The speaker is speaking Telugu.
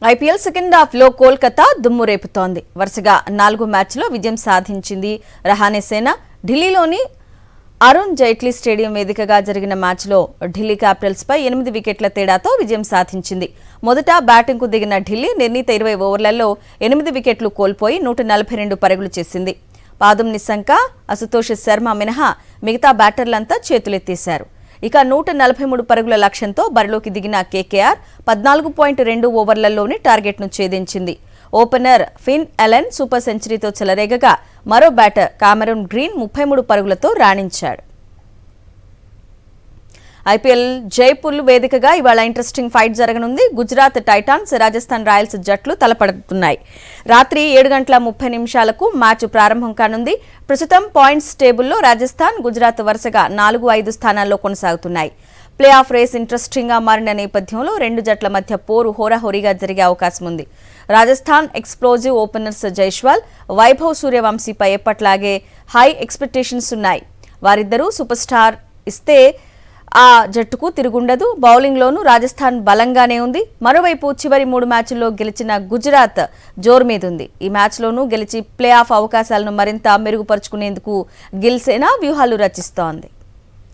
ఐపీఎల్ సెకండ్ హాఫ్ లో కోల్కతా దుమ్ము రేపుతోంది. వరుసగా 4 మ్యాచ్లో విజయం సాధించింది రహానే సేన. ఢిల్లీలోని అరుణ్ జైట్లీ స్టేడియం వేదికగా జరిగిన మ్యాచ్లో ఢిల్లీ క్యాపిటల్స్ పై 8 వికెట్ల తేడాతో విజయం సాధించింది. మొదట బ్యాటింగ్కు దిగిన ఢిల్లీ నిర్ణీత 20 ఓవర్లలో 8 వికెట్లు కోల్పోయి 142 పరుగులు చేసింది. పాదం నిస్సంక, అశుతోష్ శర్మ మినహా మిగతా బ్యాటర్లంతా చేతులెత్తేశారు. ఇక 143 పరుగుల లక్ష్యంతో బరిలోకి దిగిన కేకేఆర్ 14.2 ఓవర్లలోని టార్గెట్ను ఛేదించింది. ఓపెనర్ ఫిన్ ఎలెన్ సూపర్ సెంచరీతో చెలరేగగా మరో బ్యాటర్ కామెరూన్ గ్రీన్ 33 పరుగులతో రాణించాడు. ఐపీఎల్ జైపూర్ వేదికగా ఇవాళ ఇంట్రెస్టింగ్ ఫైట్ జరగనుంది. గుజరాత్ టైటాన్స్, రాజస్థాన్ రాయల్స్ జట్లు తలపడుతున్నాయి. రాత్రి 7:30 మ్యాచ్ ప్రారంభం కానుంది. ప్రస్తుతం పాయింట్స్ టేబుల్లో రాజస్థాన్, గుజరాత్ వరుసగా 4-5 స్థానాల్లో కొనసాగుతున్నాయి. ప్లే ఆఫ్ రేస్ ఇంట్రెస్టింగ్ గా మారిన నేపథ్యంలో రెండు జట్ల మధ్య పోరు హోరాహోరీగా జరిగే అవకాశం ఉంది. రాజస్థాన్ ఎక్స్ప్లోజివ్ ఓపెనర్స్ జైస్వాల్, వైభవ్ సూర్యవంశీపై ఎప్పట్లాగే హై ఎక్స్పెక్టేషన్స్ ఉన్నాయి. వారిద్దరూ సూపర్ స్టార్ ఇస్తే ఆ జట్టుకు తిరుగుండదు. బౌలింగ్లోనూ రాజస్థాన్ బలంగానే ఉంది. మరోవైపు చివరి 3 మ్యాచ్ల్లో గెలిచిన గుజరాత్ జోరు మీదుంది. ఈ మ్యాచ్లోనూ గెలిచి ప్లే ఆఫ్ అవకాశాలను మరింత మెరుగుపరుచుకునేందుకు గిల్ సేన వ్యూహాలు రచిస్తోంది.